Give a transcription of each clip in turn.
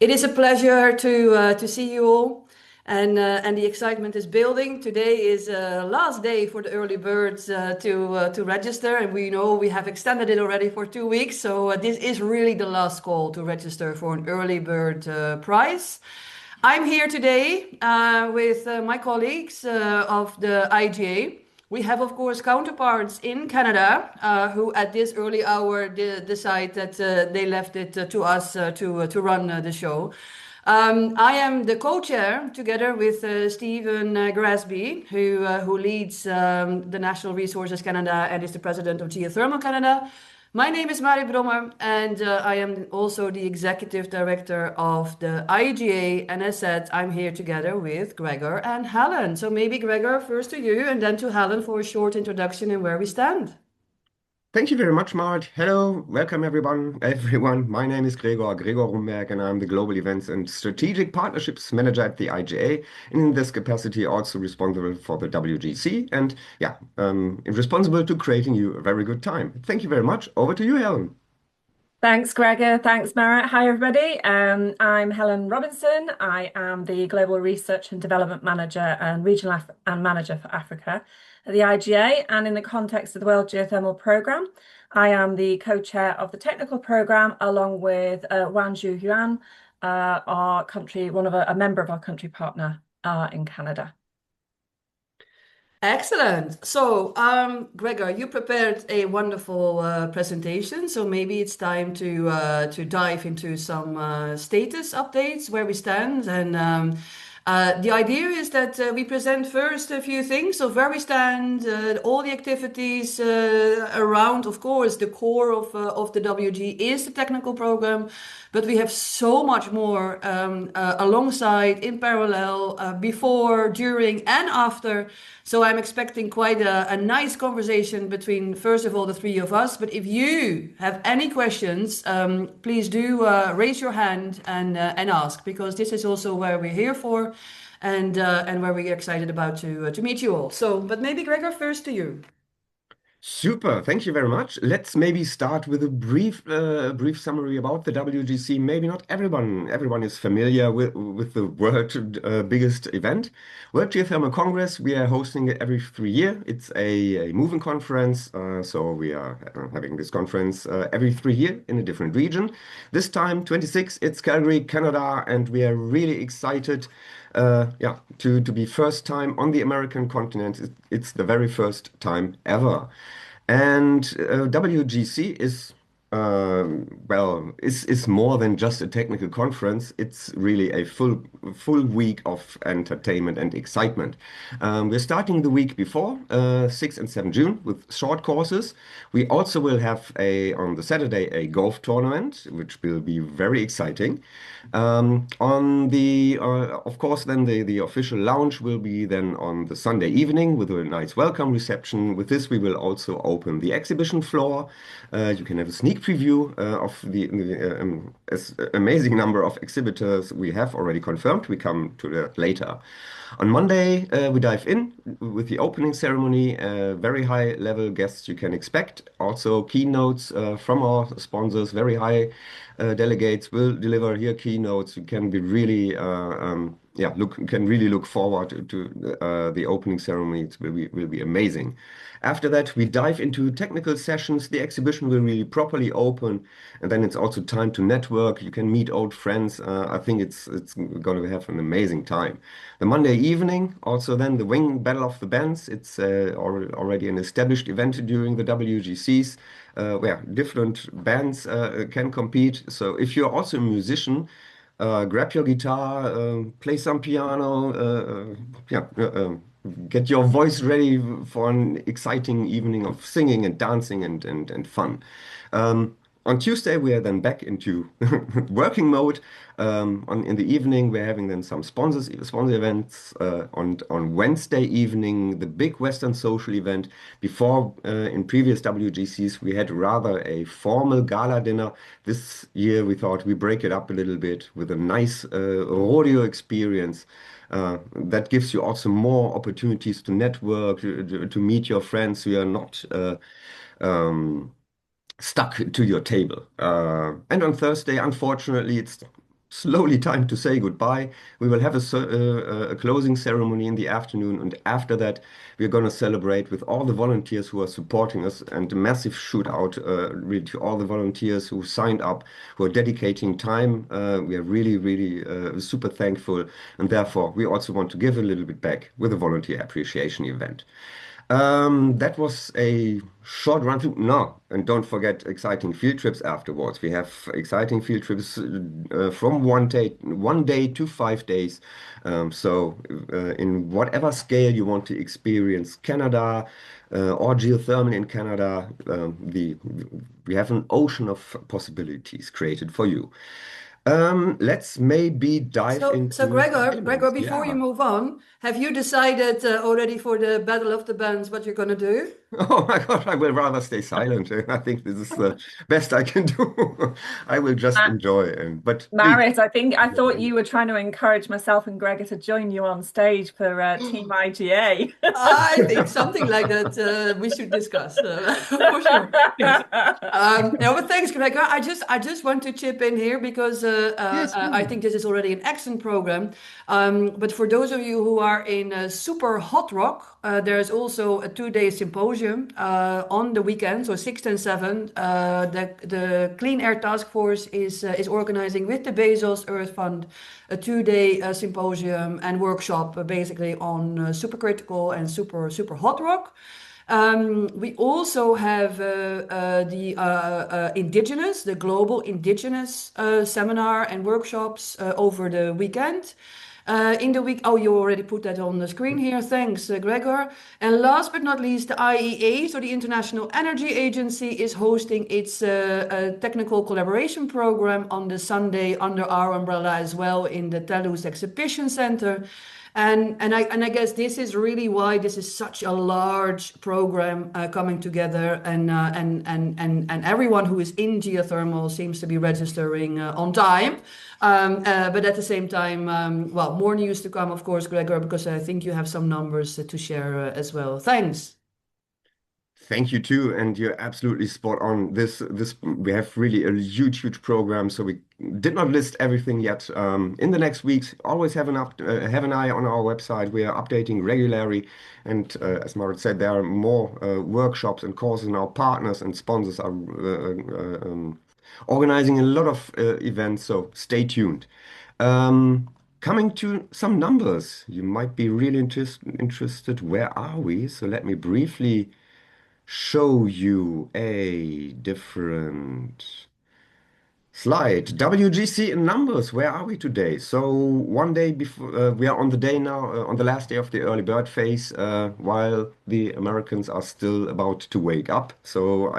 It is a pleasure to see you all, and the excitement is building. Today is last day for the early birds to register, and we know we have extended it already for 2 weeks. So this is really the last call to register for an early bird prize. I'm here today with my colleagues of the IGA. We have, of course, counterparts in Canada who, at this early hour, decide that they left it to us to run the show. I am the co-chair together with Stephen Grasby, who leads the Natural Resources Canada and is the president of Geothermal Canada. My name is Mari Brommer, and I am also the executive director of the IGA. And as said, I'm here together with Gregor and Helen. So maybe Gregor, first to you, and then to Helen for a short introduction and where we stand. Thank you very much, Mart. Hello, welcome everyone. Everyone, my name is Gregor Rumberg, and I'm the Global Events and Strategic Partnerships Manager at the IGA. In this capacity, also responsible for the WGC, and responsible to creating you a very good time. Thank you very much. Over to you, Helen. Thanks, Gregor. Thanks, Marat. Hi, everybody. I'm Helen Robinson. I am the Global Research and Development Manager and Regional and Manager for Africa at the IGA. And in the context of the World Geothermal Programme, I am the co-chair of the technical programme, along with Wanju Yuan, our country, a member of our country partner in Canada. Excellent. So, Gregor, you prepared a wonderful presentation. So maybe it's time to dive into some status updates where we stand. And the idea is that we present first a few things. So where we stand, all the activities around, of course, the core of the WG is the technical program. But we have so much more alongside, in parallel, before, during, and after. So I'm expecting quite a nice conversation between, first of all, the three of us. But if you have any questions, please do raise your hand and ask, because this is also where we're here for, and where we're excited about to meet you all. So, but maybe Gregor, first to you. Super, thank you very much. Let's maybe start with a brief summary about the WGC. Maybe not everyone is familiar with the world biggest event. World Geothermal Congress, we are hosting it every 3 years. It's a moving conference, so we are having this conference every 3 years in a different region. This time, 26, it's Calgary, Canada, and we are really excited to be first time on the American continent. It's the very first time ever. And WGC is more than just a technical conference. It's really a full week of entertainment and excitement. We're starting the week before, 6 and 7 June, with short courses. We also will have on the Saturday a golf tournament, which will be very exciting. Of course, then the official launch will be then on the Sunday evening with a nice welcome reception. With this, we will also open the exhibition floor. You can have a sneak preview of the amazing number of exhibitors we have already confirmed. We come to that later. On Monday, we dive in with the opening ceremony. Very high level guests you can expect. Also keynotes from our sponsors. Very high delegates will deliver here keynotes. You can be really look forward to the opening ceremony. It will be amazing. After that, we dive into technical sessions. The exhibition will really properly open, and then it's also time to network. You can meet old friends. I think it's going to have an amazing time. The Monday evening, also then the Wing Battle of the Bands. It's already an established event during the WGCs, where different bands can compete. So if you're also a musician, grab your guitar, play some piano, get your voice ready for an exciting evening of singing and dancing and fun. On Tuesday, we are then back into working mode. In the evening, we're having then some sponsor events. On Wednesday evening, the big Western social event. Before, in previous WGCs, we had rather a formal gala dinner. This year, we thought we break it up a little bit with a nice rodeo experience. That gives you also more opportunities to network, to meet your friends who are not stuck to your table. And on Thursday, unfortunately, it's slowly time to say goodbye. We will have a closing ceremony in the afternoon, and after that, we're going to celebrate with all the volunteers who are supporting us, and a massive shout out really to all the volunteers who signed up, who are dedicating time. We are really, really super thankful, and therefore, we also want to give a little bit back with a volunteer appreciation event. That was a short run through. No, and don't forget exciting field trips afterwards. We have exciting field trips from 1 day to 5 days. In whatever scale you want to experience Canada or geothermal in Canada, we have an ocean of possibilities created for you. Let's maybe dive into So Gregor, elements. before you Yeah. move on, have you decided already for the Battle of the Bands what you're gonna do? Oh my God, I will rather stay silent. I think this is the best I can do. I will just enjoy. But please. Marit, I thought you were trying to encourage myself and Gregor to join you on stage for Team IGA. I think something like that we should discuss for sure. Yes. No, but thanks, Gregor. I just want to chip in here because Yes, I think this is already an excellent program. But for those of you who are in super hot rock, there's also a 2-day symposium on the weekend, so 6th and 7th. The Clean Air Task Force is organizing with the Bezos Earth Fund a 2-day symposium and workshop basically on supercritical and super hot rock. We also have the Indigenous, the global Indigenous seminar and workshops over the weekend. In the week, oh, you already put that on the screen here. Thanks, Gregor. And last but not least, the IEA, so the International Energy Agency, is hosting its technical collaboration program on the Sunday under our umbrella as well in the Telus Exhibition Center. And I guess this is really why this is such a large program coming together, and everyone who is in geothermal seems to be registering on time. But at the same time, well, more news to come, of course, Gregor, because I think you have some numbers to share as well. Thanks. Thank you too, and you're absolutely spot on. This we have really a huge program, so we did not list everything yet. In the next weeks, always have have an eye on our website. We are updating regularly, and as Marit said, there are more workshops and courses, and our partners and sponsors are organizing a lot of events. So stay tuned. Coming to some numbers, you might be really interested. Where are we? So let me briefly show you a different slide. WGC in numbers, where are we today? So 1 day before, we are on the day now, on the last day of the early bird phase, while the Americans are still about to wake up. So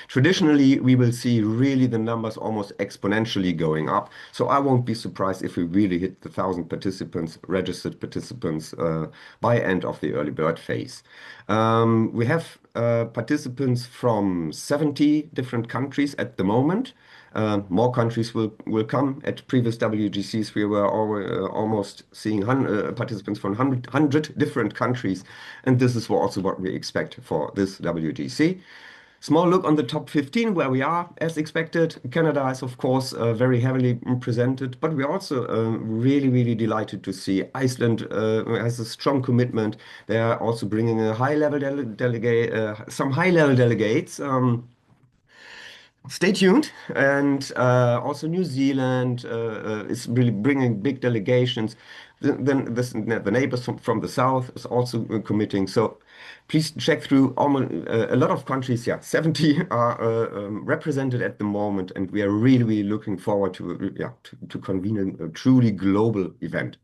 traditionally, we will see really the numbers almost exponentially going up. So I won't be surprised if we really hit the 1,000 participants, registered participants, by end of the early bird phase. We have participants from 70 different countries at the moment. More countries will come. At previous WGCs, we were almost seeing participants from 100 different countries, and this is also what we expect for this WGC. Small look on the top 15 where we are, as expected. Canada is, of course, very heavily presented, but we're also really delighted to see Iceland has a strong commitment. They are also bringing a high-level delegate, some high-level delegates. Stay tuned. And also New Zealand is really bringing big delegations. Then the neighbors from the south is also committing. So please check through almost a lot of countries. Yeah, 70 are represented at the moment, and we are really looking forward to convene a truly global event.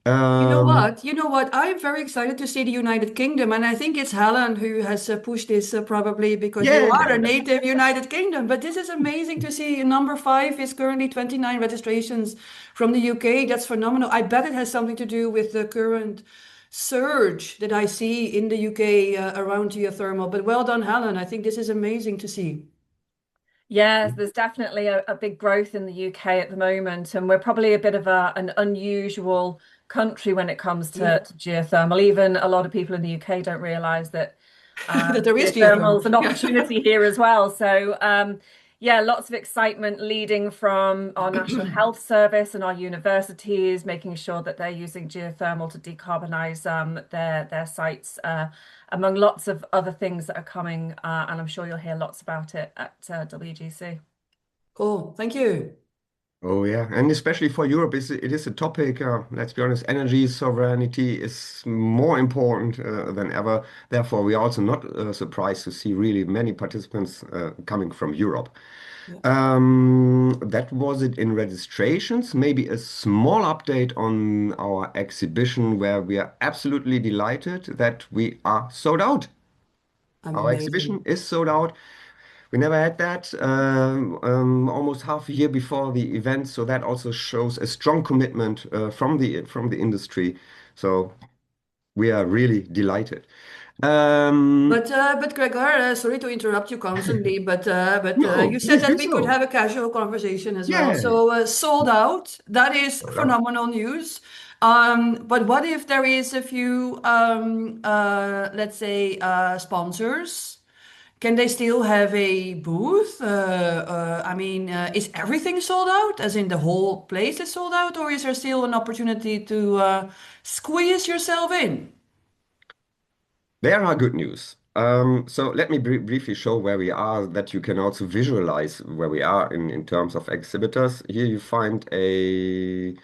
You know Um, what? You know what? I'm very excited to see the United Kingdom, and I think it's Helen who has pushed this probably because you yeah, are a native United Kingdom. But this is amazing to see. Number 5 is currently 29 registrations from the UK. That's phenomenal. I bet it has something to do with the current surge that I see in the UK around geothermal. But well done, Helen. I think this is amazing to see. Yes, there's definitely a big growth in the UK at the moment, and we're probably a bit of an unusual country when it comes Yeah, to geothermal. Even a lot of people in the UK don't realise that that there is geothermal geothermal. is an Yeah. opportunity here as well. So Yeah, lots of excitement leading from our National Health Service and our universities, making sure that they're using geothermal to decarbonize their sites, among lots of other things that are coming. And I'm sure you'll hear lots about it at WGC. Cool. Thank you. Oh yeah, and especially for Europe, it is a topic. Let's be honest, energy sovereignty is more important than ever. Therefore, we are also not surprised to see really many participants coming from Europe. Yeah. That was it in registrations. Maybe a small update on our exhibition where we are absolutely delighted that we are sold out. Our exhibition Amazing. is sold out. We never had that almost half a year before the event, so that also shows a strong commitment from the industry. So we are really delighted. Um, But Gregor, sorry to interrupt you constantly, but no, you said please do that we could so. have a casual conversation as well. Yeah. So sold out, that is Sold out. phenomenal news. But what if there is a few, let's say, sponsors? Can they still have a booth? I mean, is everything sold out, as in the whole place is sold out, or is there still an opportunity to squeeze yourself in? There are good news. So let me briefly show where we are, that you can also visualize where we are in terms of exhibitors. Here you find a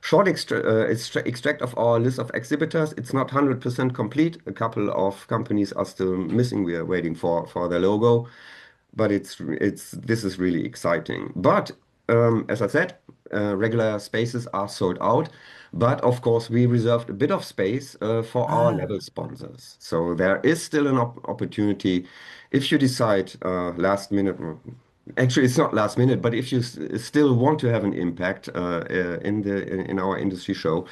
short extract of our list of exhibitors. It's not 100% complete. A couple of companies are still missing. We are waiting for their logo, but this is really exciting. But as I said, regular spaces are sold out. But of course, we reserved a bit of space for our Ah, level sponsors. So there is still an opportunity if you decide last minute. Actually, it's not last minute, but if you still want to have an impact in our industry show,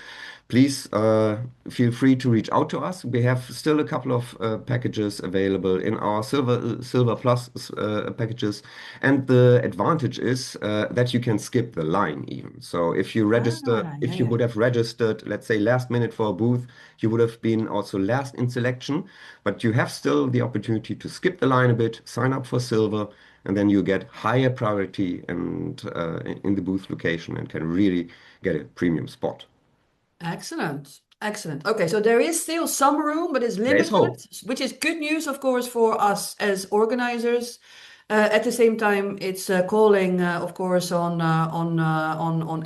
please feel free to reach out to us. We have still a couple of packages available in our Silver Plus packages, and the advantage is that you can skip the line even. So yeah, if you yeah. would have registered, let's say last minute for a booth, you would have been also last in selection, but you have still the opportunity to skip the line a bit, sign up for Silver, and then you get higher priority and in the booth location and can really get a premium spot. Excellent. Excellent. Okay, so there is still some room, but it's There is limited, hope. which is good news, of course, for us as organizers. At the same time, it's calling, of course, on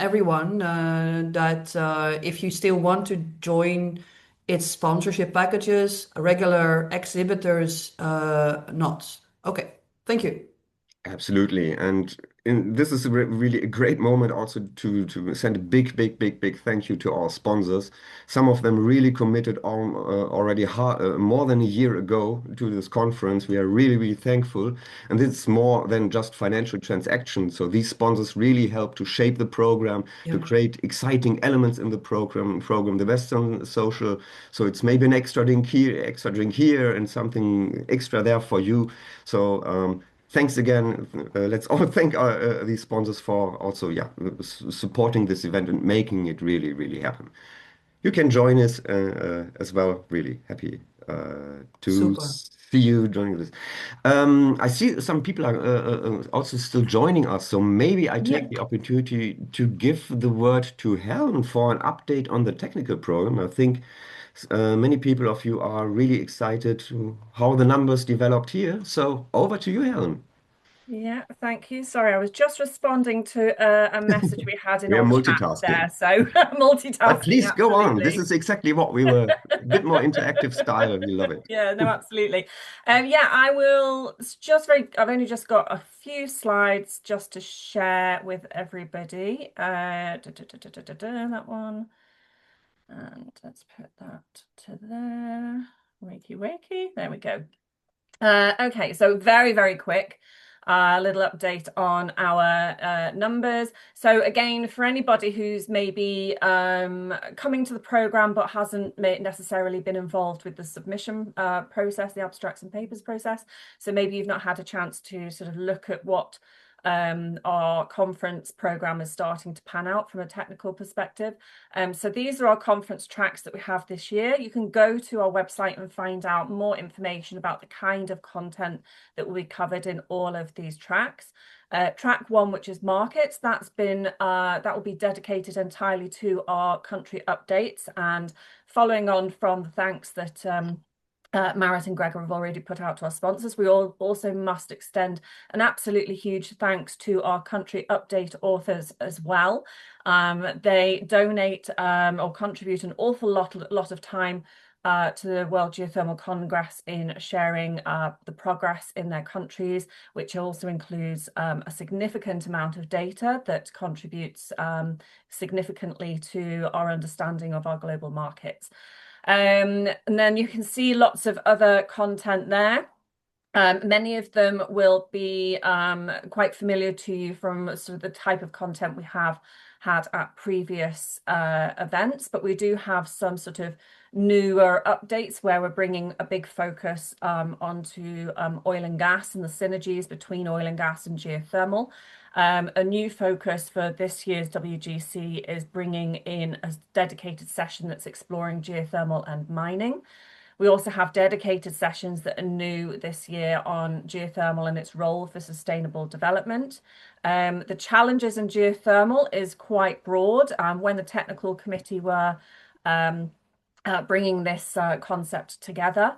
everyone that if you still want to join its sponsorship packages, regular exhibitors, not. Okay, thank you. Absolutely. And this is really a great moment also to send a big thank you to our sponsors. Some of them really committed on already more than a year ago to this conference. We are really thankful. And this is more than just financial transactions. So these sponsors really help to shape the program, to Yeah. create exciting elements in the program, the Western social. So it's maybe an extra drink here, and something extra there for you. So thanks again. Let's all thank these sponsors for also, yeah, supporting this event and making it really happen. You can join us as well. Really happy to Super. see you joining this. I see some people are also still joining us, so maybe I take Yep. the opportunity to give the word to Helen for an update on the technical program. I think many people of you are really excited to how the numbers developed here. So over to you, Helen. Yeah, thank you. Sorry, I was just responding to a message we had in We are our chat there. multitasking. So But multitasking, please go on. This absolutely. is exactly what we were. A bit more interactive style. We love it. Yeah, no, absolutely. Yeah, I will just I've only just got a few slides just to share with everybody. That one. And let's put that to there. Wakey. There we go. Okay, so very quick. A little update on our numbers. So again, for anybody who's maybe coming to the program but hasn't necessarily been involved with the submission process, the abstracts and papers process, so maybe you've not had a chance to sort of look at what our conference program is starting to pan out from a technical perspective. So these are our conference tracks that we have this year. You can go to our website and find out more information about the kind of content that will be covered in all of these tracks. Track 1, which is markets, that will be dedicated entirely to our country updates, and following on from the thanks that Marit and Gregor have already put out to our sponsors, we also must extend an absolutely huge thanks to our country update authors as well. They donate or contribute an awful lot of time to the World Geothermal Congress in sharing the progress in their countries, which also includes a significant amount of data that contributes significantly to our understanding of our global markets. And then you can see lots of other content there. Many of them will be quite familiar to you from sort of the type of content we have had at previous events, but we do have some sort of newer updates where we're bringing a big focus onto oil and gas and the synergies between oil and gas and geothermal. A new focus for this year's WGC is bringing in a dedicated session that's exploring geothermal and mining. We also have dedicated sessions that are new this year on geothermal and its role for sustainable development. The challenges in geothermal is quite broad. When the technical committee were bringing this concept together,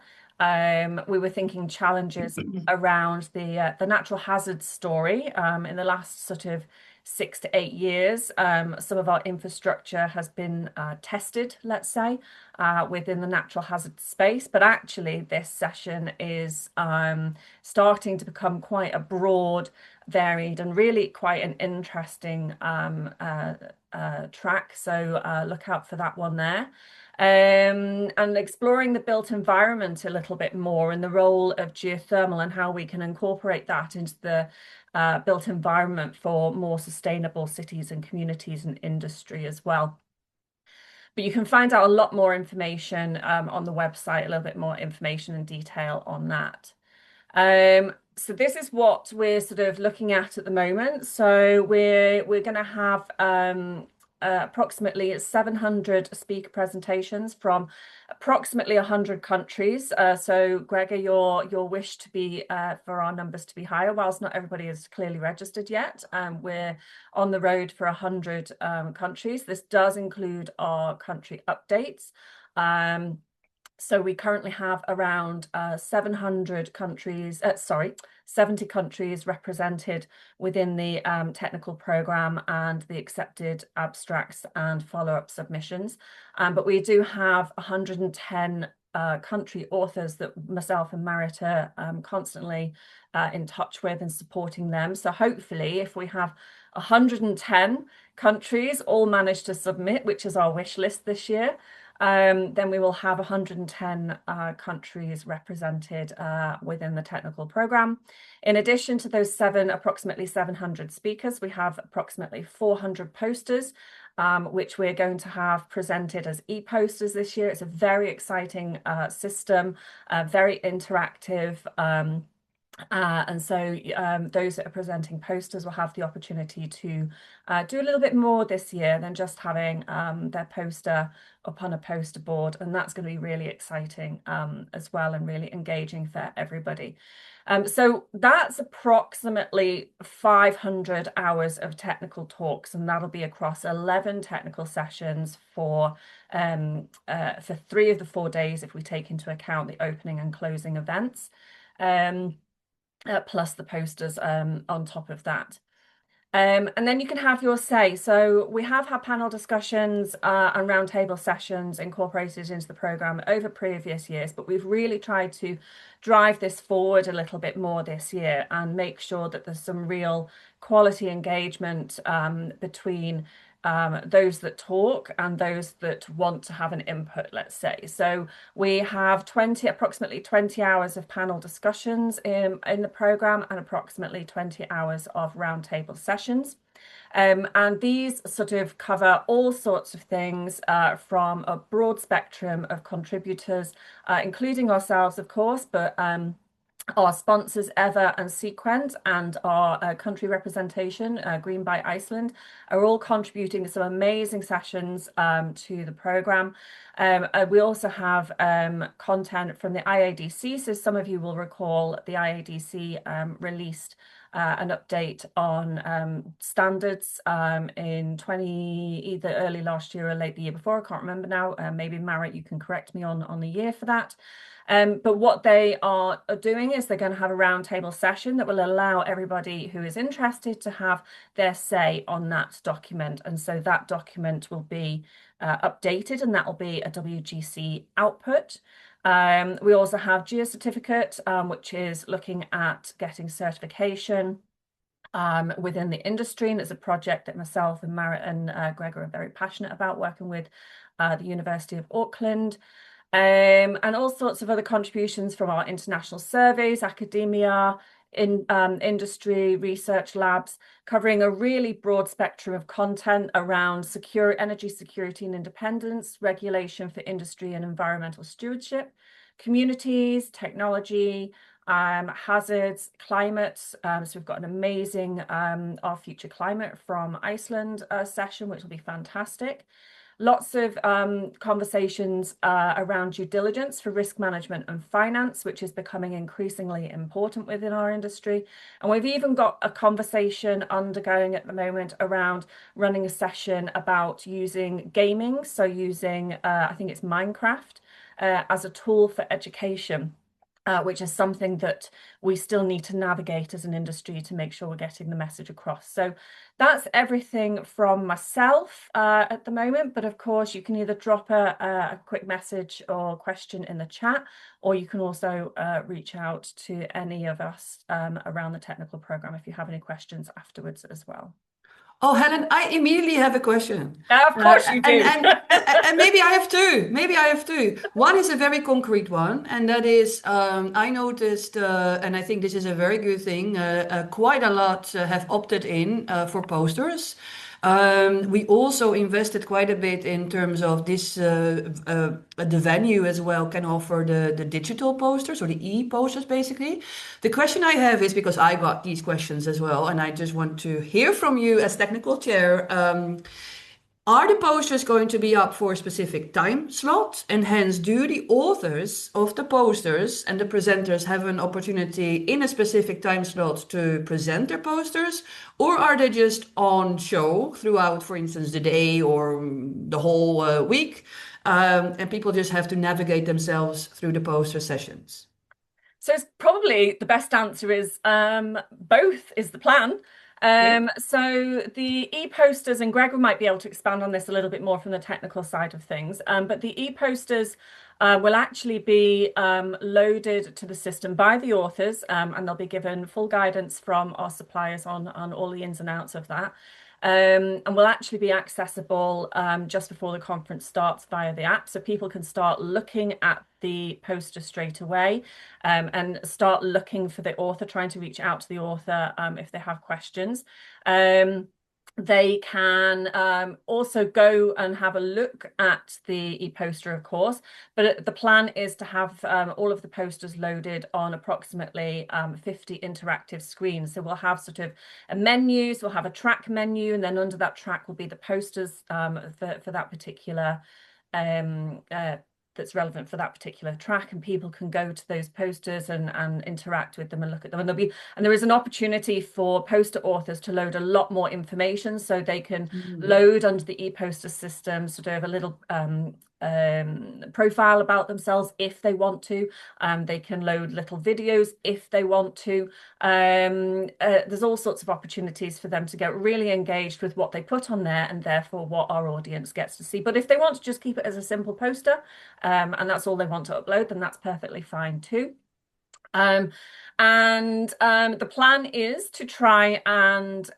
we were thinking challenges around the natural hazards story. In the last sort of 6 to 8 years, some of our infrastructure has been tested, let's say, within the natural hazard space. But actually, this session is starting to become quite a broad, varied, and really quite an interesting track. So look out for that one there. And exploring the built environment a little bit more and the role of geothermal and how we can incorporate that into the built environment for more sustainable cities and communities and industry as well. But you can find out a lot more information on the website, a little bit more information and detail on that. So this is what we're sort of looking at the moment. So we're going to have approximately 700 speaker presentations from approximately 100 countries. So Gregor, your wish to be for our numbers to be higher, whilst not everybody is clearly registered yet. We're on the road for 100 countries. This does include our country updates. So we currently have around 70 countries represented within the technical program and the accepted abstracts and follow-up submissions. But we do have 110 country authors that myself and Marit are constantly in touch with and supporting them. So hopefully if we have 110 countries all manage to submit, which is our wish list this year, then we will have 110 countries represented within the technical program. In addition to those approximately 700 speakers, we have approximately 400 posters, which we're going to have presented as e-posters this year. It's a very exciting system, very interactive. And so those that are presenting posters will have the opportunity to do a little bit more this year than just having their poster up on a poster board. And that's going to be really exciting as well, and really engaging for everybody. So that's approximately 500 hours of technical talks, and that'll be across 11 technical sessions for 3 of the 4 days if we take into account the opening and closing events. Plus the posters on top of that. And then you can have your say. So we have had panel discussions and roundtable sessions incorporated into the programme over previous years, but we've really tried to drive this forward a little bit more this year and make sure that there's some real quality engagement between those that talk and those that want to have an input, let's say. So we have approximately 20 hours of panel discussions in the programme and approximately 20 hours of roundtable sessions. And these sort of cover all sorts of things from a broad spectrum of contributors, including ourselves, of course, but Our sponsors, Ever and Sequent, and our country representation, Green by Iceland, are all contributing some amazing sessions to the programme. We also have content from the IADC. So some of you will recall the IADC released an update on standards in either early last year or late the year before. I can't remember now. Maybe Marit, you can correct me on the year for that. But what they are doing is they're going to have a roundtable session that will allow everybody who is interested to have their say on that document. And so that document will be updated, and that will be a WGC output. We also have Geocertificate, which is looking at getting certification within the industry, and it's a project that myself and Marit and Gregor are very passionate about, working with the University of Auckland. And all sorts of other contributions from our international surveys, academia, industry, research labs, covering a really broad spectrum of content around energy security and independence, regulation for industry and environmental stewardship, communities, technology, hazards, climate. So we've got an amazing Our Future Climate from Iceland session, which will be fantastic. Lots of conversations around due diligence for risk management and finance, which is becoming increasingly important within our industry. And we've even got a conversation undergoing at the moment around running a session about using gaming, so using, I think it's Minecraft, as a tool for education. Which is something that we still need to navigate as an industry to make sure we're getting the message across. So that's everything from myself at the moment. But of course, you can either drop a quick message or question in the chat, or you can also reach out to any of us around the technical program if you have any questions afterwards as well. Oh, Helen, I immediately have a question. Of course you do. And maybe I have two. Maybe I have two. One is a very concrete one, and that is I noticed, and I think this is a very good thing, quite a lot have opted in for posters. We also invested quite a bit in terms of this, the venue as well can offer the digital posters or the e-posters basically. The question I have is, because I got these questions as well, and I just want to hear from you as technical chair, are the posters going to be up for a specific time slot? And hence, do the authors of the posters and the presenters have an opportunity in a specific time slot to present their posters? Or are they just on show throughout, for instance, the day or the whole week? And people just have to navigate themselves through the poster sessions? So it's probably the best answer is both is the plan. So the e-posters, and Gregor might be able to expand on this a little bit more from the technical side of things, but the e-posters will actually be loaded to the system by the authors, and they'll be given full guidance from our suppliers on all the ins and outs of that. And will actually be accessible just before the conference starts via the app. So people can start looking at the poster straight away and start looking for the author, trying to reach out to the author if they have questions. They can also go and have a look at the e-poster, of course, but the plan is to have all of the posters loaded on approximately 50 interactive screens. So we'll have sort of a menus, we'll have a track menu, and then under that track will be the posters for that particular that's relevant for that particular track, and people can go to those posters and interact with them and look at them. And there is an opportunity for poster authors to load a lot more information, so they can load under the e-poster system sort of a little profile about themselves if they want to. They can load little videos if they want to. There's all sorts of opportunities for them to get really engaged with what they put on there, and therefore what our audience gets to see. But if they want to just keep it as a simple poster and that's all they want to upload, then that's perfectly fine too. The plan is to try and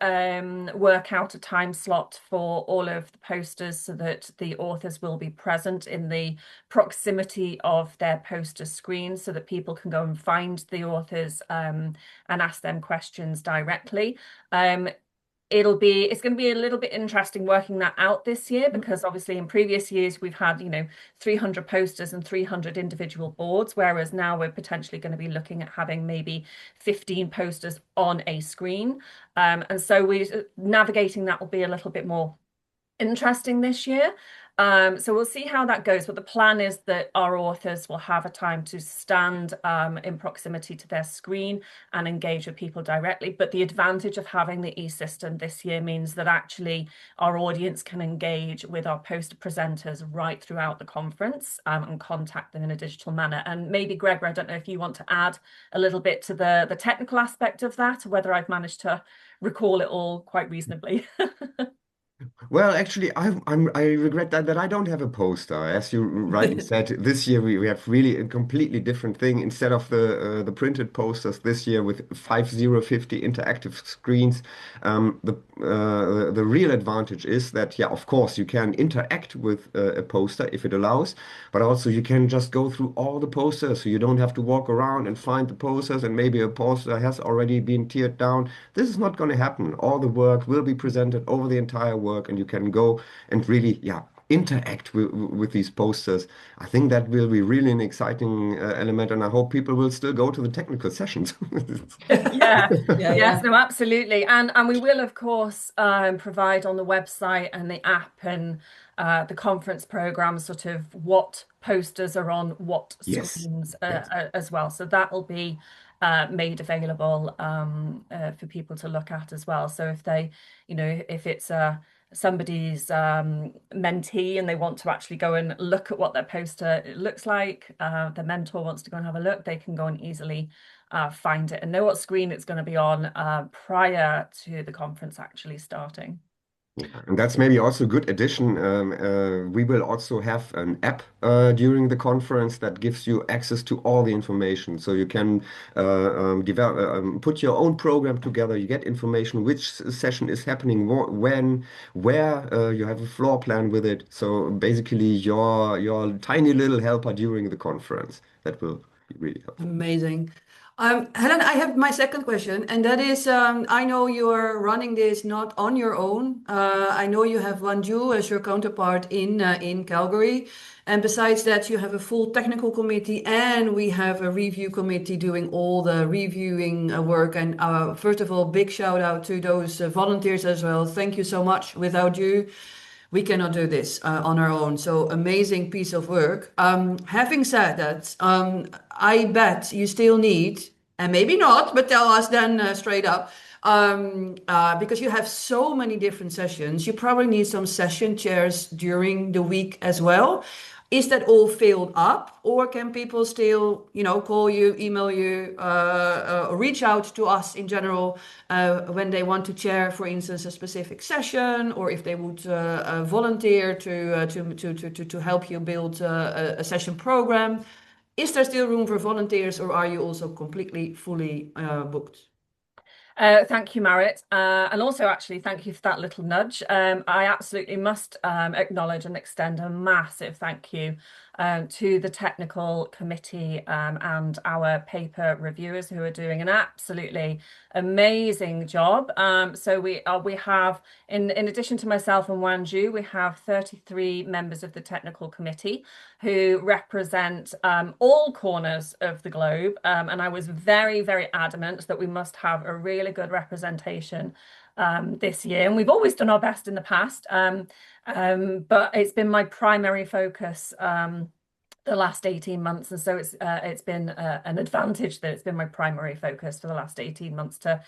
work out a time slot for all of the posters so that the authors will be present in the proximity of their poster screen, so that people can go and find the authors and ask them questions directly. it's going to be a little bit interesting working that out this year, because obviously in previous years we've had 300 posters and 300 individual boards, whereas now we're potentially going to be looking at having maybe 15 posters on a screen, and so we're navigating that will be a little bit more interesting this year. So we'll see how that goes, but the plan is that our authors will have a time to stand in proximity to their screen and engage with people directly. But the advantage of having the e-system this year means that actually our audience can engage with our poster presenters right throughout the conference, and contact them in a digital manner. And maybe Gregor, I don't know if you want to add a little bit to the technical aspect of that, or whether I've managed to recall it all quite reasonably. Well, actually, I regret that I don't have a poster. As you rightly said, this year we have really a completely different thing. Instead of the printed posters this year with 5050 interactive screens, the real advantage is that, yeah, of course, you can interact with a poster if it allows, but also you can just go through all the posters, so you don't have to walk around and find the posters, and maybe a poster has already been tiered down. This is not going to happen. All the work will be presented over the entire work, and you can go and really, yeah, interact with these posters. I think that will be really an exciting element, and I hope people will still go to the technical sessions. Yeah. Yeah, Yes, yeah. no, absolutely. And we will, of course, provide on the website and the app and the conference program sort of what posters are on what Yes, screens yes. as well. So that will be made available for people to look at as well. So if they, if it's somebody's mentee and they want to actually go and look at what their poster looks like, the mentor wants to go and have a look, they can go and easily find it and know what screen it's going to be on prior to the conference actually starting. Yeah, and that's maybe also a good addition. We will also have an app during the conference that gives you access to all the information. So you can develop, put your own program together. You get information which session is happening, when, where. You have a floor plan with it. So basically, your tiny little helper during the conference. That will be really helpful. Amazing. Helen, I have my second question, and that is, I know you are running this not on your own. I know you have Wanju as your counterpart in Calgary, and besides that, you have a full technical committee, and we have a review committee doing all the reviewing work. And first of all, big shout out to those volunteers as well. Thank you so much. Without you, we cannot do this on our own. So amazing piece of work. Having said that, I bet you still need, and maybe not, but tell us then straight up, because you have so many different sessions, you probably need some session chairs during the week as well. Is that all filled up, or can people still, call you, email you, or reach out to us in general when they want to chair, for instance, a specific session, or if they would volunteer to help you build a session program? Is there still room for volunteers, or are you also completely fully booked? Thank you, Marit. And also, actually, thank you for that little nudge. I absolutely must acknowledge and extend a massive thank you to the technical committee and our paper reviewers who are doing an absolutely amazing job. So we have, in addition to myself and Wanju, we have 33 members of the technical committee who represent all corners of the globe. And I was very, very adamant that we must have a really good representation this year. And we've always done our best in the past, but it's been my primary focus the last 18 months, and so it's been an advantage that it's been my primary focus for the last 18 months to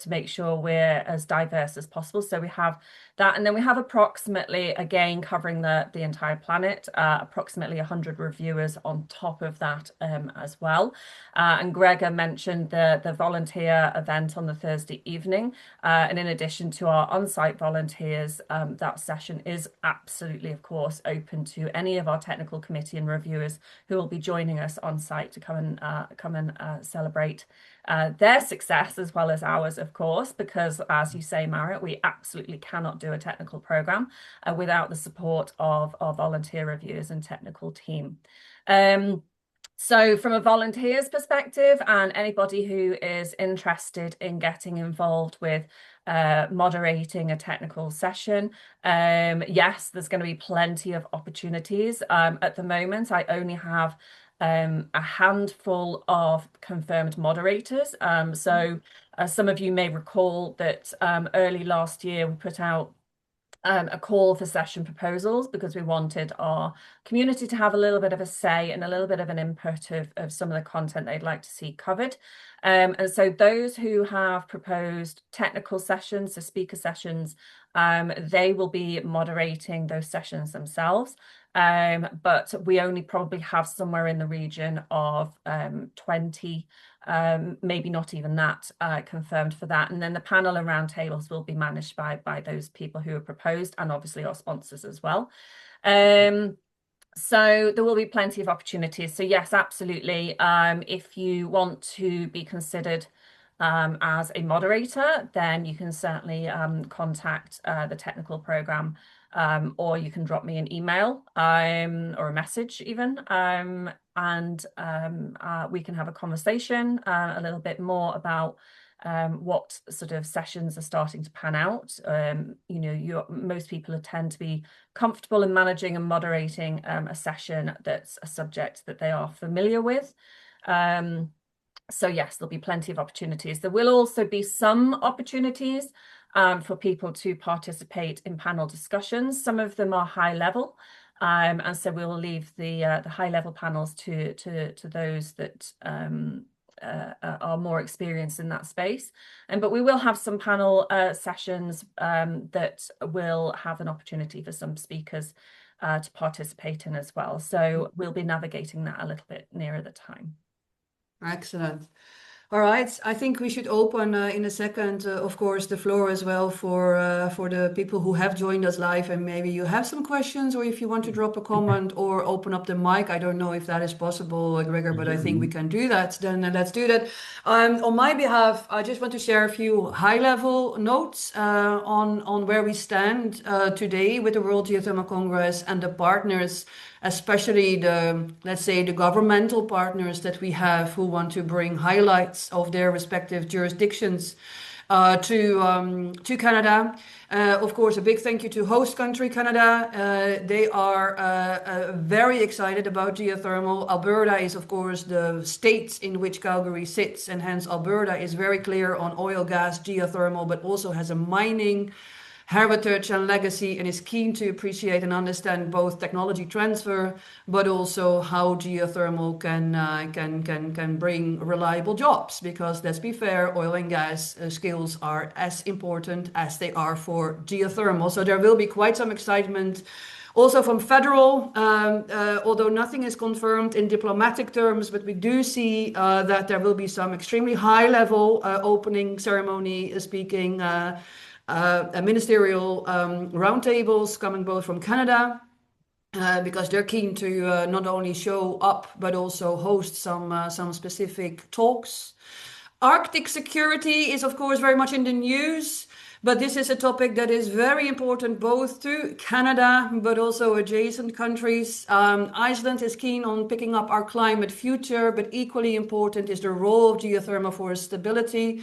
make sure we're as diverse as possible. So we have that, and then we have approximately, again covering the entire planet, approximately 100 reviewers on top of that as well. And Gregor mentioned the volunteer event on the Thursday evening, and in addition to our on-site volunteers, that session is absolutely, of course, open to any of our technical committee and reviewers who will be joining us on site to come and celebrate their success as well as ours, of course, because, as you say, Marit, we absolutely cannot do a technical program without the support of our volunteer reviewers and technical team. So from a volunteer's perspective, and anybody who is interested in getting involved with moderating a technical session, yes, there's going to be plenty of opportunities. At the moment, I only have a handful of confirmed moderators. So some of you may recall that early last year we put out a call for session proposals because we wanted our community to have a little bit of a say and a little bit of an input of some of the content they'd like to see covered. And so those who have proposed technical sessions, so speaker sessions, they will be moderating those sessions themselves. But we only probably have somewhere in the region of 20, maybe not even that, confirmed for that. And then the panel and roundtables will be managed by those people who are proposed, and obviously our sponsors as well. So there will be plenty of opportunities. So yes, absolutely. If you want to be considered as a moderator, then you can certainly contact the technical program, or you can drop me an email or a message even, and we can have a conversation a little bit more about what sort of sessions are starting to pan out. You know, most people tend to be comfortable in managing and moderating a session that's a subject that they are familiar with. So yes, there'll be plenty of opportunities. There will also be some opportunities for people to participate in panel discussions. Some of them are high level, and so we'll leave the high level panels to those that are more experienced in that space. But we will have some panel sessions that will have an opportunity for some speakers to participate in as well. So we'll be navigating that a little bit nearer the time. Excellent. All right, I think we should open in a second, of course, the floor as well for the people who have joined us live, and maybe you have some questions, or if you want to drop a comment or open up the mic. I don't know if that is possible, Gregor, but I think we can do that. Then let's do that. On my behalf, I just want to share a few high-level notes on where we stand today with the World Geothermal Congress and the partners, especially the, let's say, the governmental partners that we have who want to bring highlights of their respective jurisdictions to Canada. Of course, a big thank you to host country Canada. They are very excited about geothermal. Alberta is, of course, the state in which Calgary sits, and hence Alberta is very clear on oil, gas, geothermal, but also has a mining heritage and legacy, and is keen to appreciate and understand both technology transfer, but also how geothermal can bring reliable jobs. Because let's be fair, oil and gas skills are as important as they are for geothermal. So there will be quite some excitement. Also from federal, although nothing is confirmed in diplomatic terms, but we do see that there will be some extremely high-level opening ceremony speaking ministerial roundtables coming both from Canada, because they're keen to not only show up but also host some specific talks. Arctic security is, of course, very much in the news, but this is a topic that is very important both to Canada but also adjacent countries. Iceland is keen on picking up our climate future, but equally important is the role of geothermal for stability,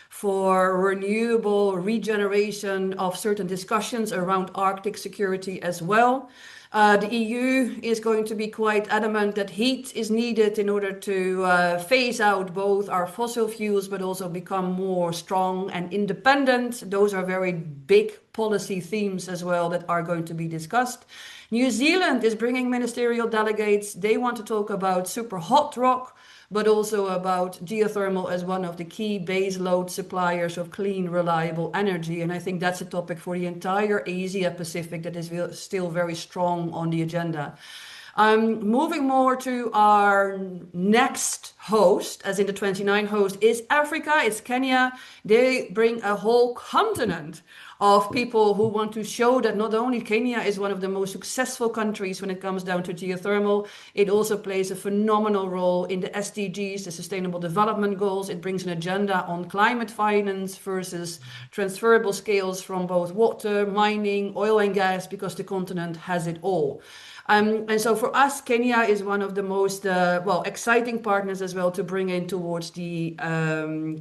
for renewable regeneration of certain discussions around Arctic security as well. The EU is going to be quite adamant that heat is needed in order to phase out both our fossil fuels, but also become more strong and independent. Those are very big policy themes as well that are going to be discussed. New Zealand is bringing ministerial delegates. They want to talk about super hot rock, but also about geothermal as one of the key base load suppliers of clean, reliable energy. And I think that's a topic for the entire Asia Pacific that is still very strong on the agenda. Moving more to our next host, as in the 29 host, is Africa, it's Kenya. They bring a whole continent of people who want to show that not only Kenya is one of the most successful countries when it comes down to geothermal, it also plays a phenomenal role in the SDGs, the Sustainable Development Goals. It brings an agenda on climate finance versus transferable skills from both water, mining, oil and gas, because the continent has it all. And so for us, Kenya is one of the most exciting partners as well to bring in towards the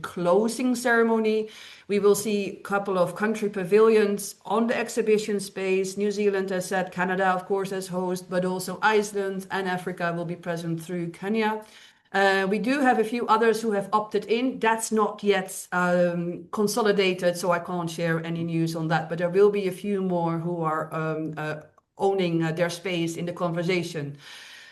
closing ceremony. We will see a couple of country pavilions on the exhibition space. New Zealand has said, Canada, of course, as host, but also Iceland and Africa will be present through Kenya. We do have a few others who have opted in. That's not yet consolidated, so I can't share any news on that. But there will be a few more who are owning their space in the conversation.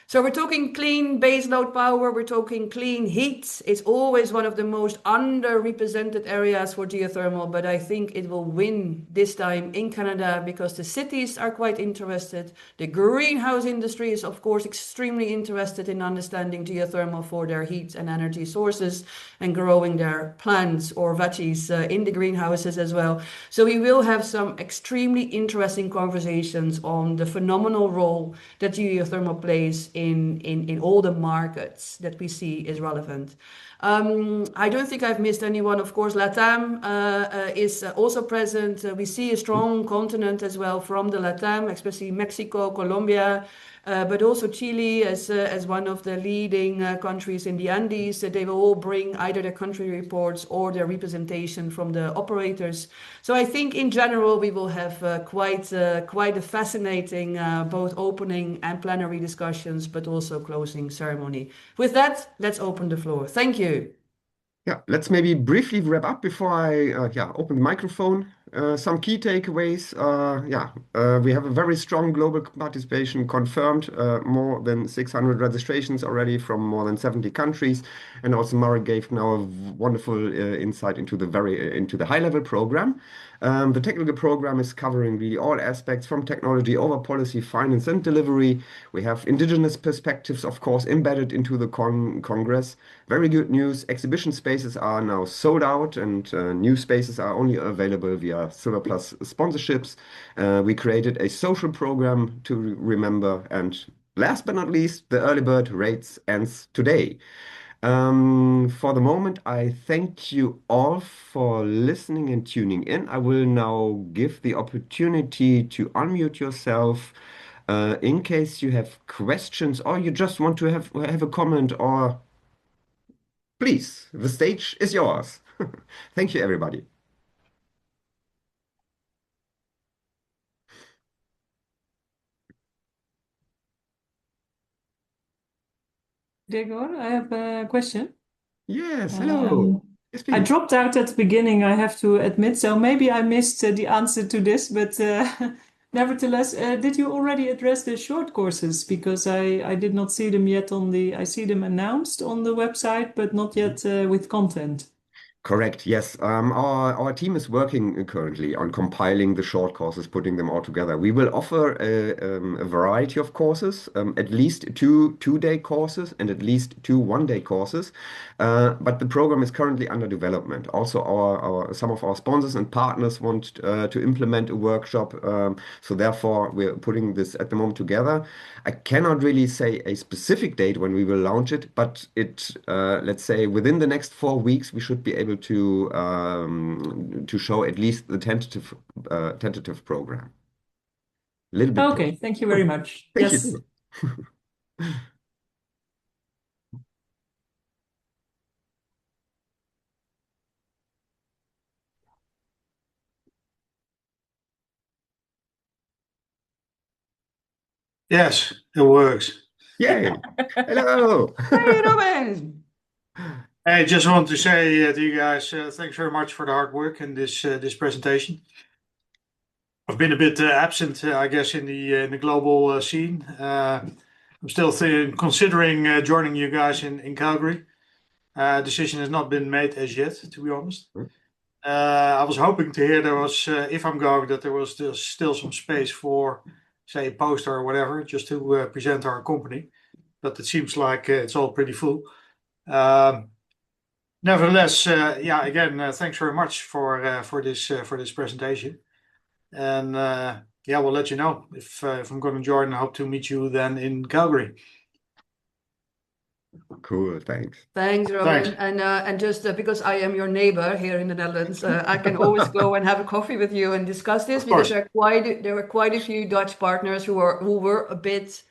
So we're talking clean baseload power, we're talking clean heat. It's always one of the most underrepresented areas for geothermal, but I think it will win this time in Canada because the cities are quite interested. The greenhouse industry is, of course, extremely interested in understanding geothermal for their heat and energy sources and growing their plants or veggies in the greenhouses as well. So we will have some extremely interesting conversations on the phenomenal role that geothermal plays in all the markets that we see is relevant. I don't think I've missed anyone. Of course, LATAM is also present. We see a strong continent as well from the LATAM, especially Mexico, Colombia, but also Chile as one of the leading countries in the Andes. They will all bring either their country reports or their representation from the operators. So I think in general we will have quite a fascinating both opening and plenary discussions, but also closing ceremony. With that, let's open the floor. Thank you. Yeah, let's maybe briefly wrap up before I open the microphone. Some key takeaways. We have a very strong global participation confirmed, more than 600 registrations already from more than 70 countries. And also Marek gave now a wonderful insight into the high-level program. The technical program is covering really all aspects from technology over policy, finance, and delivery. We have indigenous perspectives, of course, embedded into the Congress. Very good news. Exhibition spaces are now sold out, and new spaces are only available via Silver Plus sponsorships. We created a social program to remember. And last but not least, the early bird rates ends today. For the moment, I thank you all for listening and tuning in. I will now give the opportunity to unmute yourself in case you have questions or you just want to have a comment, or please, the stage is yours. Thank you, everybody. Gregor, I have a question. Yes, hello. Yes, I please. dropped out at the beginning, I have to admit, so maybe I missed the answer to this, but nevertheless, did you already address the short courses? Because I did not see them yet I see them announced on the website, but not yet with content. Correct. Yes. Our team is working currently on compiling the short courses, putting them all together. We will offer a variety of courses, at least two-day courses and at least two one-day courses. But the program is currently under development. Also, some of our sponsors and partners want to implement a workshop. So therefore, we're putting this at the moment together. I cannot really say a specific date when we will launch it, but let's say within the next 4 weeks, we should be able to show at least the tentative program. A little bit. Okay, thank you very much. Thank Yes. you. Yes, it works. Yay. Hello. Hey, Robin. I just want to say to you guys, thanks very much for the hard work in this presentation. I've been a bit absent, I guess, in the global scene. I'm still considering joining you guys in Calgary. Decision has not been made as yet, to be honest. I was hoping to hear there was, if I'm going, that there was still some space for, say, a poster or whatever, just to present our company. But it seems like it's all pretty full. Nevertheless, again, thanks very much for this presentation. And we'll let you know if I'm going to join. I hope to meet you then in Calgary. Cool, thanks. Thanks, Robin. Thanks. And just because I am your neighbor here in the Netherlands, I can always go and have a coffee with you and discuss this Of because course. there were quite a few Dutch partners who were a bit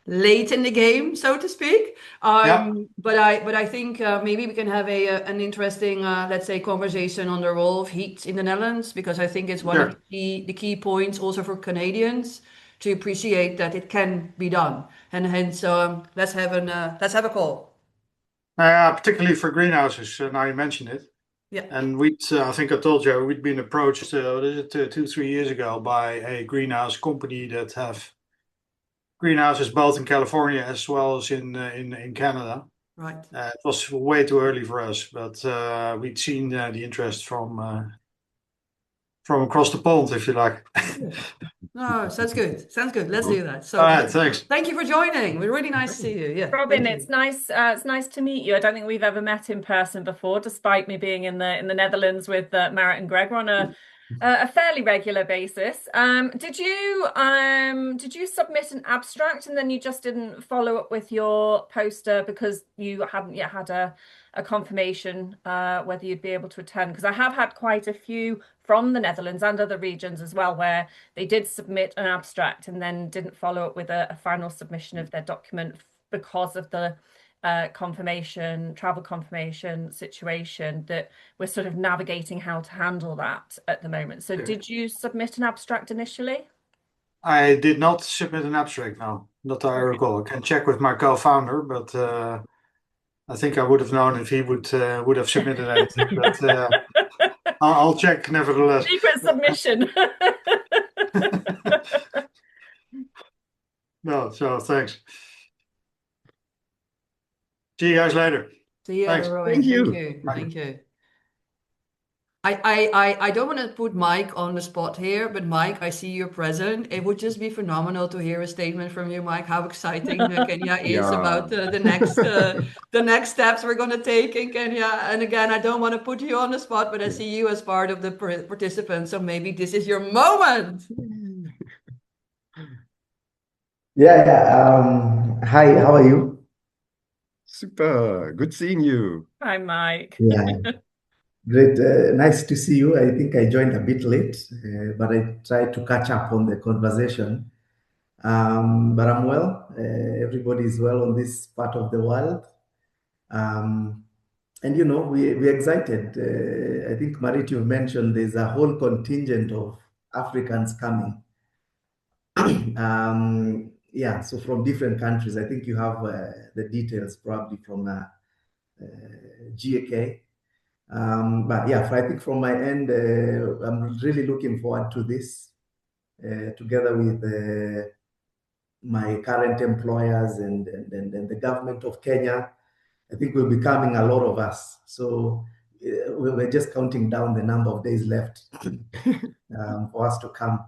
late in the game, so to speak. Yeah, But I think maybe we can have an interesting, let's say, conversation on the role of heat in the Netherlands because I think it's one of sure. the key points also for Canadians to appreciate that it can be done. And hence, let's have a call. Particularly for greenhouses. Now you mentioned it. Yeah. And I think I told you, we'd been approached, what is it, 2, 3 years ago by a greenhouse company that have greenhouses both in California as well as in Canada. Right. It was way too early for us, but we'd seen the interest from across the pond, if you like. No, sounds good. Sounds good. Let's do that. So All right, thanks. thank you for joining. We're really nice to see you. Yeah. Robin, thank you. it's nice to meet you. I don't think we've ever met in person before, despite me being in the Netherlands with Marit and Greg. We're on a fairly regular basis. Did you submit an abstract and then you just didn't follow up with your poster because you hadn't yet had a confirmation whether you'd be able to attend? Because I have had quite a few from the Netherlands and other regions as well, where they did submit an abstract and then didn't follow up with a final submission of their document because of the travel confirmation situation that we're sort of navigating how to handle that at the moment. So did you submit an abstract initially? I did not submit an abstract, no, not that I recall. I can check with my co-founder, but I think I would have known if he would have submitted anything. But I'll check nevertheless. Secret submission. No, so thanks. See you guys later. See you, Thanks. Roy. Thank you. Thank you. Thank you. I don't want to put Mike on the spot here, but Mike, I see you're present. It would just be phenomenal to hear a statement from you, Mike, how exciting Kenya is Yeah. about the next steps we're going to take in Kenya. And again, I don't want to put you on the spot, but I see you as part of the participants, so maybe this is your moment. Yeah. Hi, how are you? Super. Good seeing you. Hi, Mike. Yeah, great. Nice to see you. I think I joined a bit late, but I tried to catch up on the conversation. But I'm well. Everybody is well on this part of the world. And we're excited. I think Marit, you mentioned there's a whole contingent of Africans coming. Yeah, so from different countries. I think you have the details probably from GAK. But yeah, I think from my end, I'm really looking forward to this together with my current employers and the government of Kenya. I think we'll be coming, a lot of us. So we're just counting down the number of days left for us to come.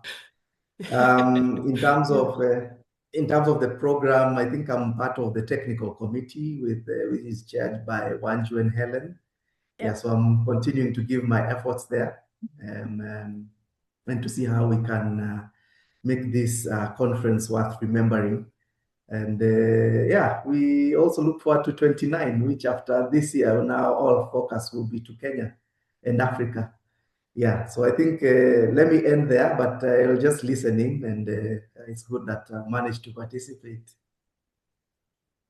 In terms of the program, I think I'm part of the technical committee which is chaired by Wanju and Helen. Yeah, so I'm continuing to give my efforts there and to see how we can make this conference worth remembering. And yeah, we also look forward to 29, which after this year, now all focus will be to Kenya and Africa. Yeah, so I think let me end there, but I'll just listen in, and it's good that I managed to participate.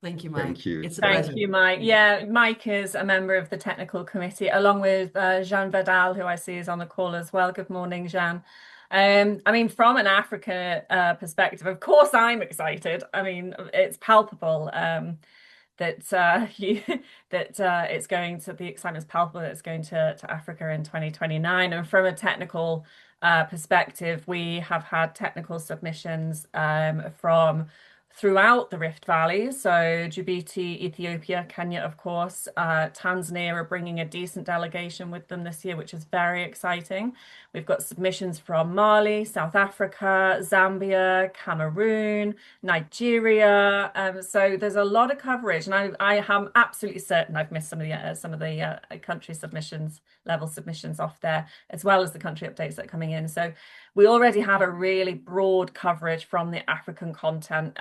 Thank you, Mike. Thank you. It's a pleasure. Thank you, Mike. Yeah, Mike is a member of the technical committee, along with Jean Vidal, who I see is on the call as well. Good morning, Jean. I mean, from an Africa perspective, of course, I'm excited. I mean, it's palpable that it's going to, the excitement is palpable that it's going to Africa in 2029. And from a technical perspective, we have had technical submissions from throughout the Rift Valley. So Djibouti, Ethiopia, Kenya, of course, Tanzania are bringing a decent delegation with them this year, which is very exciting. We've got submissions from Mali, South Africa, Zambia, Cameroon, Nigeria. So there's a lot of coverage, and I am absolutely certain I've missed some of the country submissions, level submissions off there, as well as the country updates that are coming in. So we already have a really broad coverage from the African content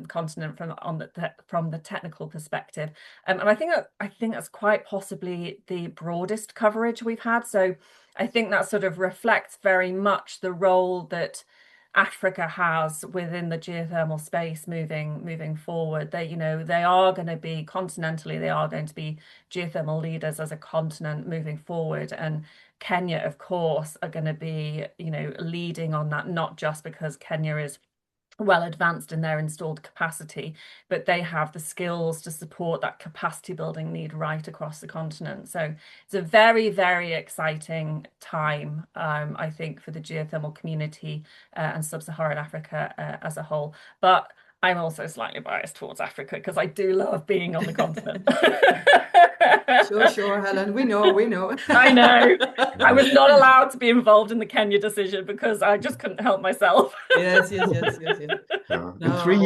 continent from the technical perspective. And I think that's quite possibly the broadest coverage we've had. So I think that sort of reflects very much the role that Africa has within the geothermal space moving forward. They are going to be continentally, they are going to be geothermal leaders as a continent moving forward. And Kenya, of course, are going to be, leading on that, not just because Kenya is well advanced in their installed capacity, but they have the skills to support that capacity building need right across the continent. So it's a very, very exciting time, I think, for the geothermal community and sub-Saharan Africa as a whole. But I'm also slightly biased towards Africa because I do love being on the continent. Sure, Helen. We know. I know. I was not allowed to be involved in the Kenya decision because I just couldn't help myself. Yes. Yeah. No, In 3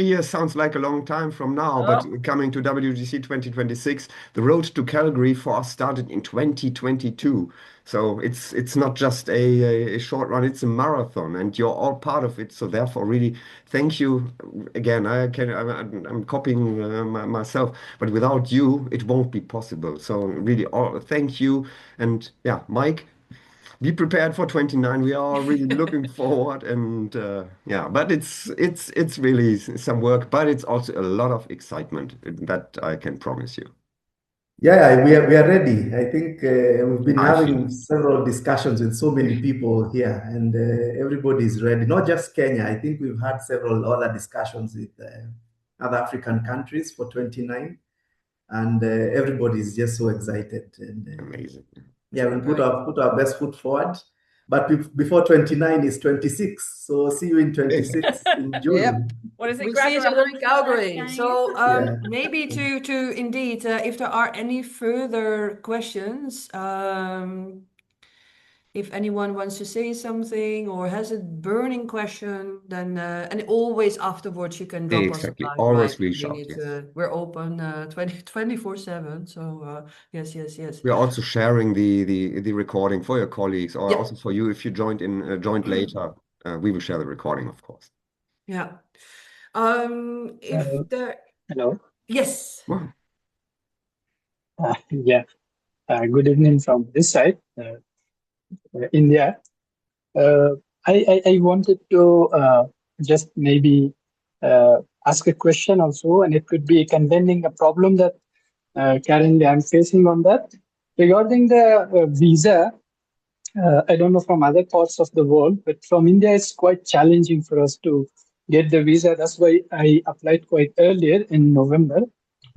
years sounds like a long time from now, but coming to WGC 2026, the road to Calgary for us started in 2022. So it's not just a short run, it's a marathon, and you're all part of it. So therefore, really, thank you again. I'm copying myself, but without you, it won't be possible. So really, thank you, and yeah, Mike. Be prepared for 29. We are really looking forward, and but it's really some work, but it's also a lot of excitement that I can promise you. Yeah, we are ready. I think we've been I having feel several discussions with so many people here, and everybody is ready. Not just Kenya. I think we've had several other discussions with other African countries for 29, and everybody is just so excited. And amazing. yeah, we'll put our best foot forward. But before 29 is 26. So see you in 26 in June. Yep. What is it, We see each Gregor? other in Calgary. So Yeah. maybe to indeed, if there are any further questions, if anyone wants to say something or has a burning question, then and always afterwards you can drop Exactly. us a line, Always right? reach We out. need Yes. we're open 24/7. So yes. We are also sharing the recording for your colleagues, or Yeah. also for you if you joined later. We will share the recording, of course. Yeah. If there. Hello. Yes. Wow. Yeah. Good evening from this side, India. I wanted to just maybe ask a question also, and it could be conveying a problem that currently I'm facing on that. Regarding the visa, I don't know from other parts of the world, but from India, it's quite challenging for us to get the visa. That's why I applied quite earlier in November.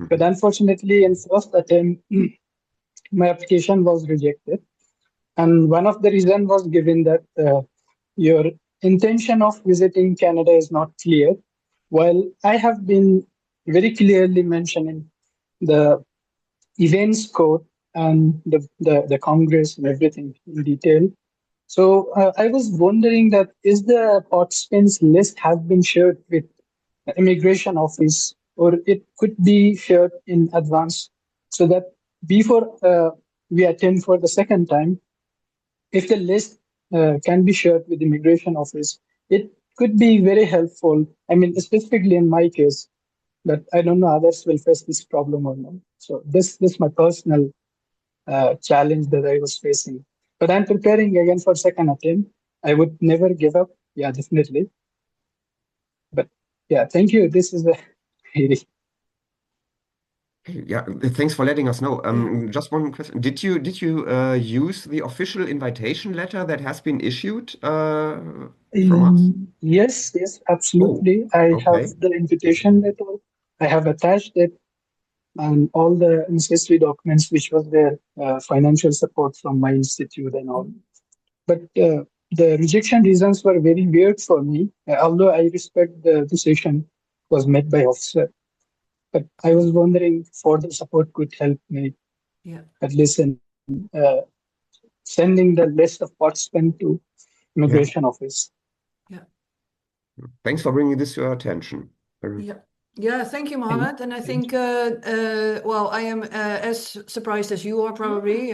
But unfortunately, in first attempt, my application was rejected. And one of the reasons was given that your intention of visiting Canada is not clear. While I have been very clearly mentioning the events code and the Congress and everything in detail. So I was wondering that is the participants list have been shared with the immigration office, or it could be shared in advance so that before we attend for the second time, if the list can be shared with the immigration office, it could be very helpful. I mean, specifically in my case, that I don't know others will face this problem or not. So this is my personal challenge that I was facing. But I'm preparing again for second attempt. I would never give up. Yeah, definitely. But yeah, thank you. This is Yeah, thanks for letting us know. Just one question. Did you use the official invitation letter that has been issued from us? Yes, absolutely. I have Okay. the invitation letter. I have attached it and all the necessary documents, which was their financial support from my institute and all. But the rejection reasons were very weird for me, although I respect the decision was made by officer. But I was wondering for the support could help me at least in sending the list of participants to immigration office. Thanks for bringing this to our attention. Yeah. Yeah, thank you, Mohammed. And I think, well, I am as surprised as you are probably,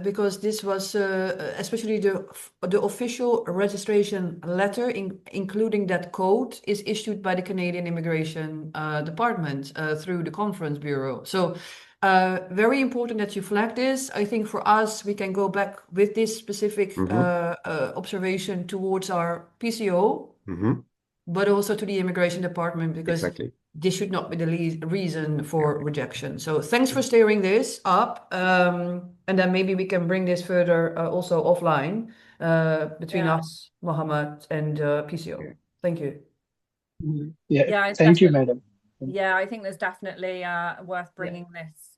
because this was especially the official registration letter, including that code, is issued by the Canadian Immigration Department through the Conference Bureau. So very important that you flag this. I think for us, we can go back with this specific observation towards our PCO. But also to the Immigration Department, because this should not be the reason for rejection. So thanks for steering this up. And then maybe we can bring this further also offline between us, Mohammed, and PCO. Thank you. Yeah, thank you, madam. Yeah, I think there's definitely worth bringing this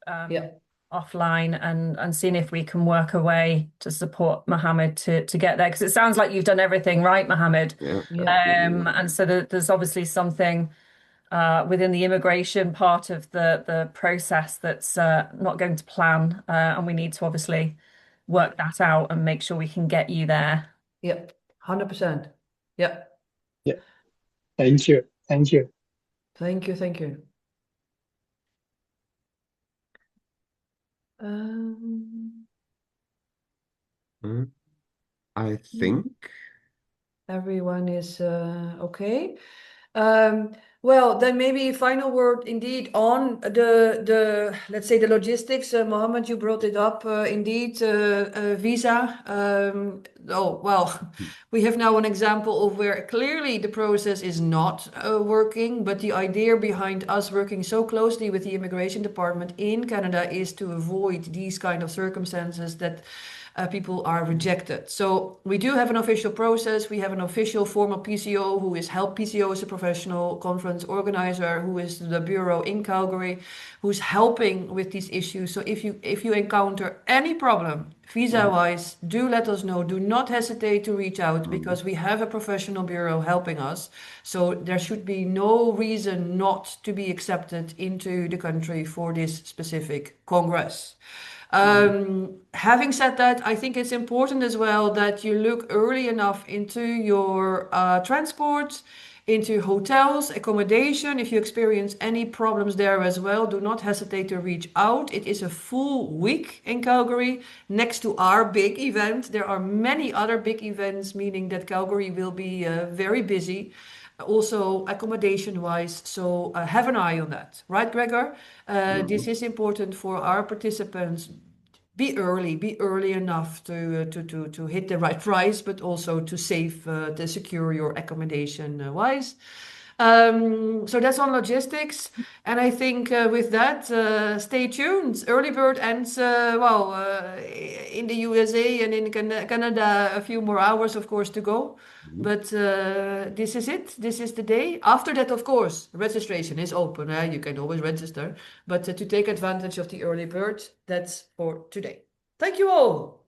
offline and seeing if we can work a way to support Mohammed to get there, because it sounds like you've done everything right, Mohammed. And so there's obviously something within the immigration part of the process that's not going to plan, and we need to obviously work that out and make sure we can get you there. 100%. Yeah. Thank you. Thank you. Thank you. I think everyone is okay. Well, then maybe a final word indeed on the let's say the logistics. Mohammed, you brought it up indeed, visa. Oh, well, we have now an example of where clearly the process is not working, but the idea behind us working so closely with the Immigration Department in Canada is to avoid these kind of circumstances that people are rejected. So we do have an official process. We have an official formal PCO who is PCO is a professional conference organizer, who is the bureau in Calgary, who's helping with these issues. So if you encounter any problem visa-wise, do let us know. Do not hesitate to reach out, because we have a professional bureau helping us. So there should be no reason not to be accepted into the country for this specific congress. Having said that, I think it's important as well that you look early enough into your transport, into hotels, accommodation. If you experience any problems there as well, do not hesitate to reach out. It is a full week in Calgary next to our big event. There are many other big events, meaning that Calgary will be very busy. Also accommodation-wise, so have an eye on that, right, Gregor? This is important for our participants. Be early enough to hit the right price, but also to secure your accommodation wise. So that's on logistics, and I think with that, stay tuned. Early bird ends in the USA and in Canada a few more hours, of course, to go. But this is it. This is the day. After that, of course, registration is open. You can always register, but to take advantage of the early bird, that's for today. Thank you all.